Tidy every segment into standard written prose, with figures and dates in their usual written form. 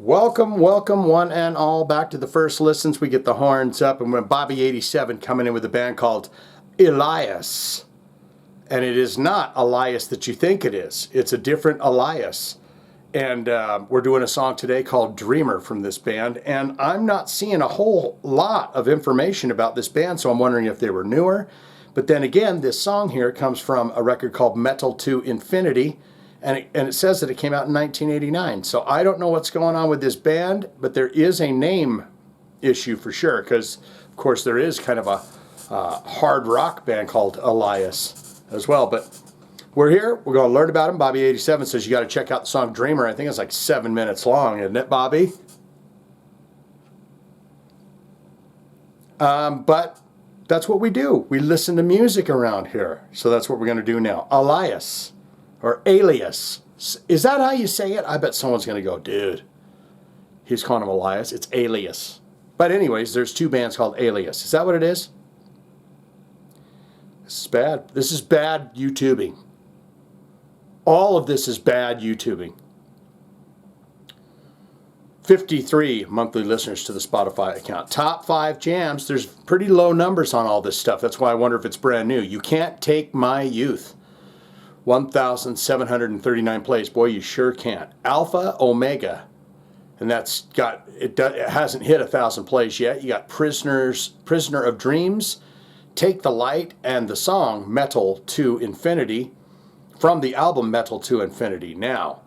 Welcome, welcome, one and all, back to the first listens. We get the horns up, and we're Bobby87 coming in with a band called Alias. And it is not Elias that you think it is. It's a different Alias. And we're doing a song today called Dreamer from this band. And I'm not seeing a whole lot of information about this band, so I'm wondering if they were newer. But then again, this song here comes from a record called Metal to Infinity. And it says that it came out in 1989. So I don't know what's going on with this band, but there is a name issue for sure, because, of course, there is kind of a hard rock band called Alias as well. But we're here. We're going to learn about him. Bobby87 says you got to check out the song Dreamer. I think it's like 7 minutes long, isn't it, Bobby? But that's what we do. We listen to music around here. So that's what we're going to do now. Alias. Or Alias. Is that how you say it? I bet someone's going to go, dude, he's calling him Alias. It's Alias. But anyways, there's two bands called Alias. Is that what it is? This is bad. This is bad YouTubing. All of this is bad YouTubing. 53 monthly listeners to the Spotify account. Top 5 jams. There's pretty low numbers on all this stuff. That's why I wonder if it's brand new. You can't take my youth. 1,739 plays. Boy, you sure can't. Alpha Omega, and that's got it hasn't hit 1,000 plays yet. You got Prisoner of Dreams, Take the Light, and the song Metal to Infinity from the album Metal to Infinity. Now,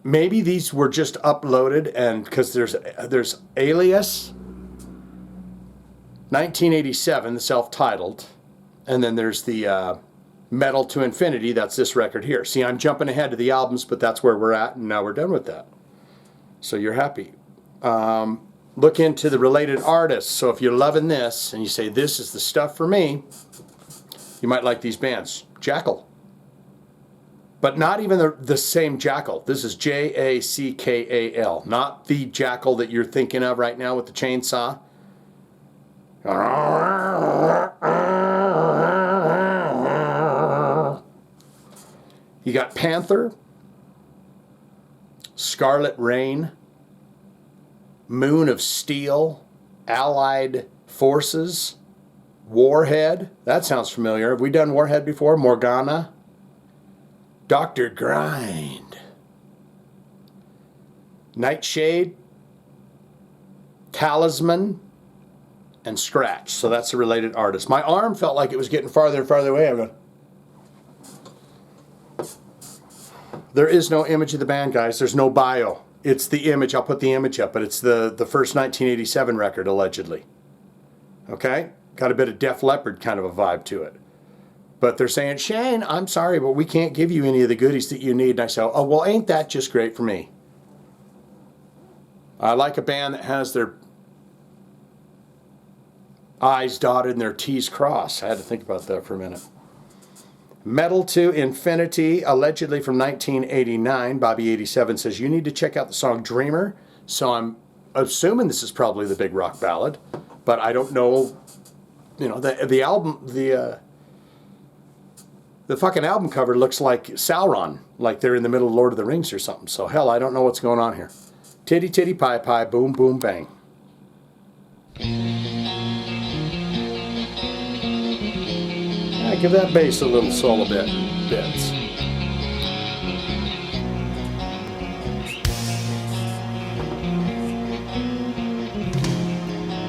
maybe these were just uploaded, and because there's Alias 1987, the self-titled. And then there's the Metal to Infinity. That's this record here. See, I'm jumping ahead to the albums, but that's where we're at, and now we're done with that. So you're happy. Look into the related artists. So if you're loving this, and you say, this is the stuff for me, you might like these bands. Jackal. But not even the same Jackal. This is Jackal. Not the Jackal that you're thinking of right now with the chainsaw. You got Panther, Scarlet Rain, Moon of Steel, Allied Forces, Warhead. That sounds familiar. Have we done Warhead before? Morgana, Dr. Grind, Nightshade, Talisman, and Scratch. So that's a related artist. My arm felt like it was getting farther and farther away. I'm going, there is no image of the band, guys. There's no bio. It's the image. I'll put the image up, but it's the first 1987 record, allegedly. Okay? Got a bit of Def Leppard kind of a vibe to it. But they're saying, Shane, I'm sorry, but we can't give you any of the goodies that you need. And I say, oh, well, ain't that just great for me? I like a band that has their I's dotted and their T's crossed. I had to think about that for a minute. Metal to Infinity, allegedly from 1989. Bobby87 says, you need to check out the song Dreamer. So I'm assuming this is probably the big rock ballad, but I don't know. You know, the album, the fucking album cover looks like Sauron, like they're in the middle of Lord of the Rings or something. So hell, I don't know what's going on here. Titty titty pie pie, boom boom bang. Give that bass a little solo bits.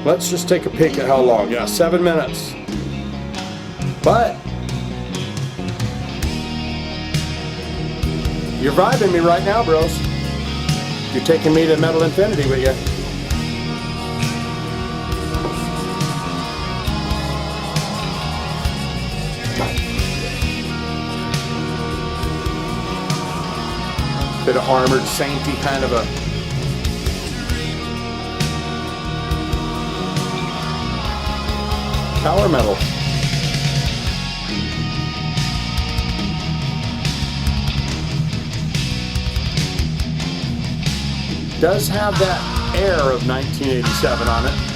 Let's just take a peek at how long. Yeah, 7 minutes. But you're vibing me right now, bros. You're taking me to Metal Infinity with you. Bit of armored sainty kind of a power metal. Does have that air of 1987 on it.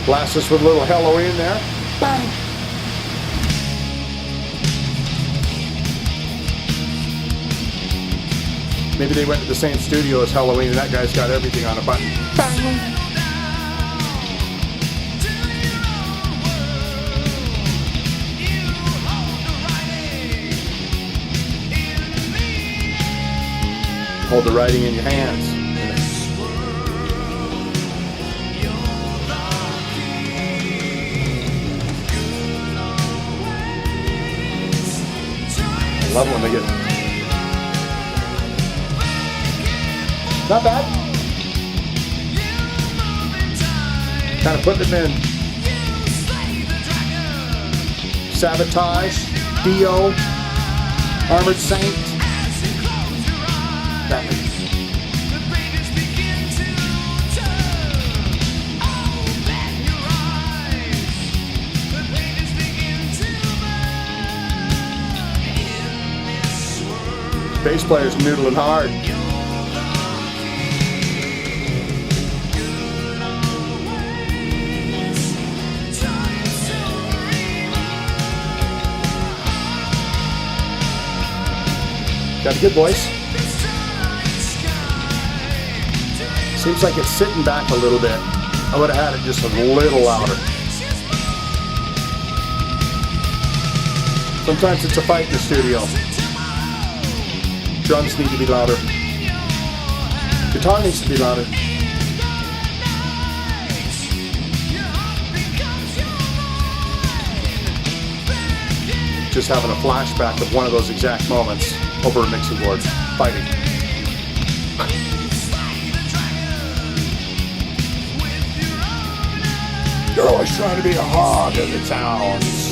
Blast us with a little Halloween there. Bang! Maybe they went to the same studio as Halloween and that guy's got everything on a button. Bang! Hold the writing in your hands. I love when they get... Not bad. Kind of putting them in. Sabotage, Dio, Armored Saint. That bass player's noodling hard. Got a good voice. Seems like it's sitting back a little bit. I would have had it just a little louder. Sometimes it's a fight in the studio. Drums need to be louder. Guitar needs to be louder. Just having a flashback of one of those exact moments over a mixing board, fighting. You're always trying to be a hog as it sounds.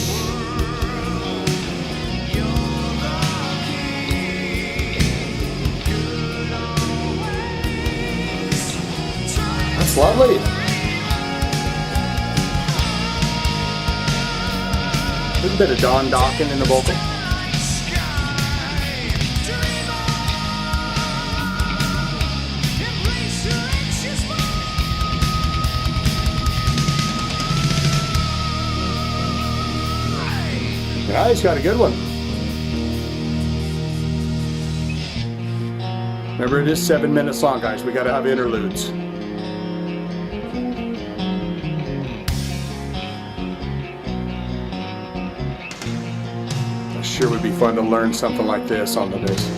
That's lovely. There's a bit of Don Dokken in the vocal. Yeah, he's got a good one. Remember, it is 7 minutes long, guys. We got to have interludes. It sure would be fun to learn something like this on the bass.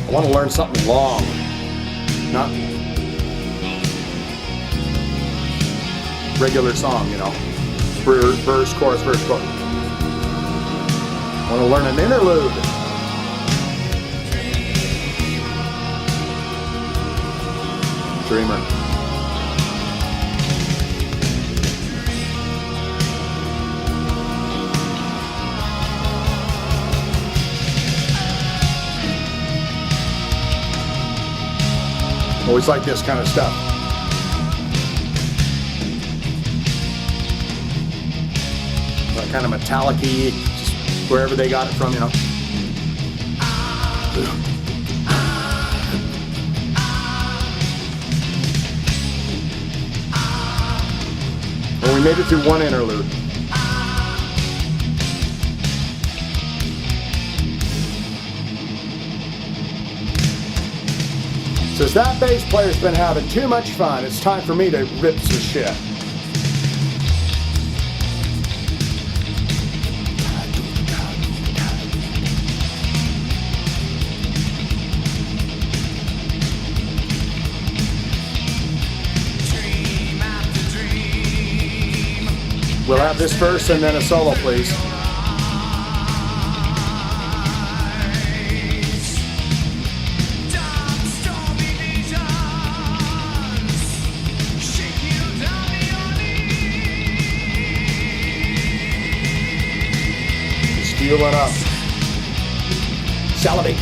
I want to learn something long, not regular song, you know. Verse, chorus, verse, chorus. I want to learn an interlude. Dreamer. Always like this kind of stuff. That kind of metallic-y, just wherever they got it from, you know. Well, we made it through one interlude. Says that bass player's been having too much fun. It's time for me to rip some shit. We'll have this verse and then a solo, please. Fueling up. Salivate.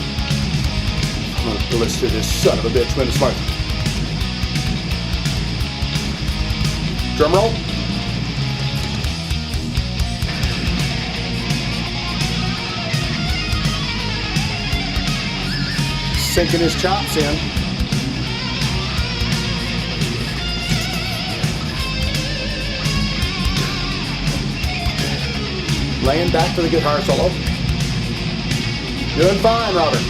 I'm gonna blister this son of a bitch when it's fun. Drum roll. Sinking his chops in. Laying back for the guitar solo. Doing fine, Robert.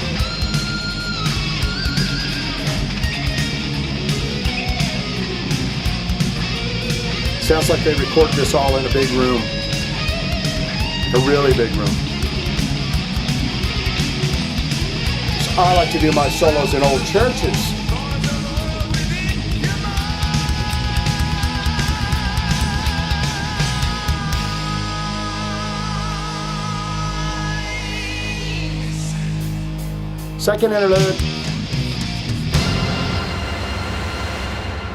Sounds like they recorded this all in a big room. A really big room. I like to do my solos in old churches. Second interlude.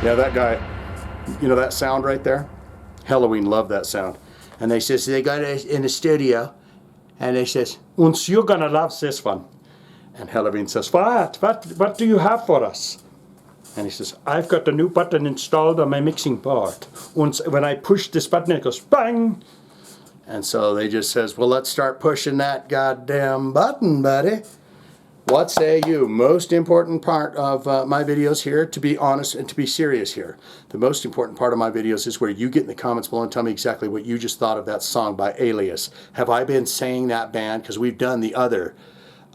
Yeah, that guy, you know that sound right there? Halloween loved that sound. And they says, they got it in the studio, and they says, "Und you're gonna love this one." And Halloween says, What do you have for us? And he says, "I've got a new button installed on my mixing board. And when I push this button, it goes bang." And so they just says, "Well, let's start pushing that goddamn button, buddy." What say you? Most important part of my videos here, to be honest and to be serious here, the most important part of my videos is where you get in the comments below and tell me exactly what you just thought of that song by Alias. Have I been saying that band? Because we've done the other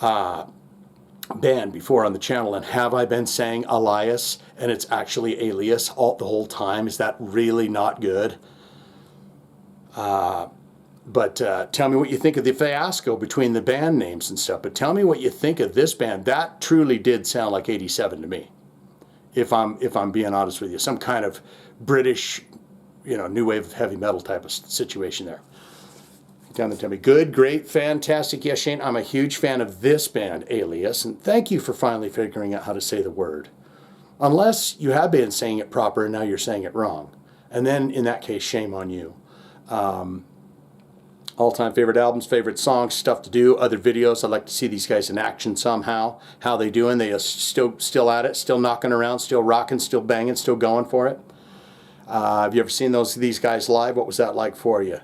band before on the channel, and have I been saying Alias and it's actually Alias the whole time? Is that really not good? But tell me what you think of the fiasco between the band names and stuff. But tell me what you think of this band. That truly did sound like 87 to me. If I'm being honest with you, some kind of British, you know, new wave of heavy metal type of situation there. Down there, tell me, good, great, fantastic. Yes, Shane, I'm a huge fan of this band, Alias, and thank you for finally figuring out how to say the word. Unless you have been saying it proper and now you're saying it wrong, and then in that case, shame on you. All-time favorite albums, favorite songs, stuff to do, other videos. I'd like to see these guys in action somehow. How they doing? They are still at it, still knocking around, still rocking, still banging, still going for it. Have you ever seen these guys live? What was that like for you?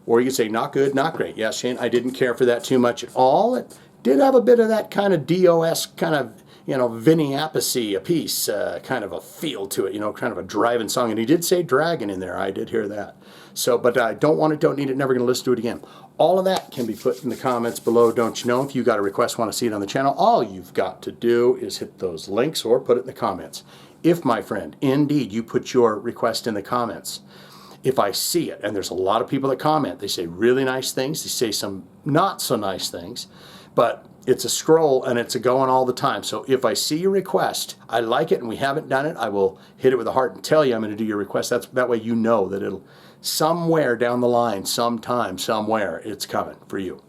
Or you could say, not good, not great. Yeah, Shane, I didn't care for that too much at all. It did have a bit of that kind of DOS kind of, you know, Vinny Appice, a piece, kind of a feel to it, you know, kind of a driving song. And he did say dragon in there. I did hear that. So, but I don't want it, don't need it, never going to listen to it again. All of that can be put in the comments below, don't you know? If you got a request, want to see it on the channel, all you've got to do is hit those links or put it in the comments. If, my friend, indeed, you put your request in the comments, if I see it, and there's a lot of people that comment, they say really nice things, they say some not so nice things, but it's a scroll and it's a going all the time. So if I see your request, I like it and we haven't done it, I will hit it with a heart and tell you I'm going to do your request. That way you know that it'll somewhere down the line, sometime, somewhere, it's coming for you.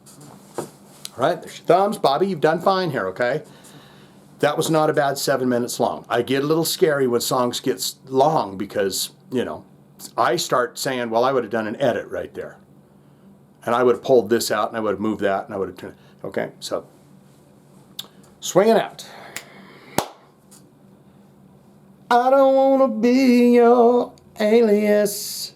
All right, there's your thumbs. Bobby, you've done fine here, okay? That was not a bad 7 minutes long. I get a little scary when songs get long because, you know, I start saying, well, I would have done an edit right there. And I would have pulled this out and I would have moved that and I would have turned, okay? So, swinging out. I don't want to be your alias.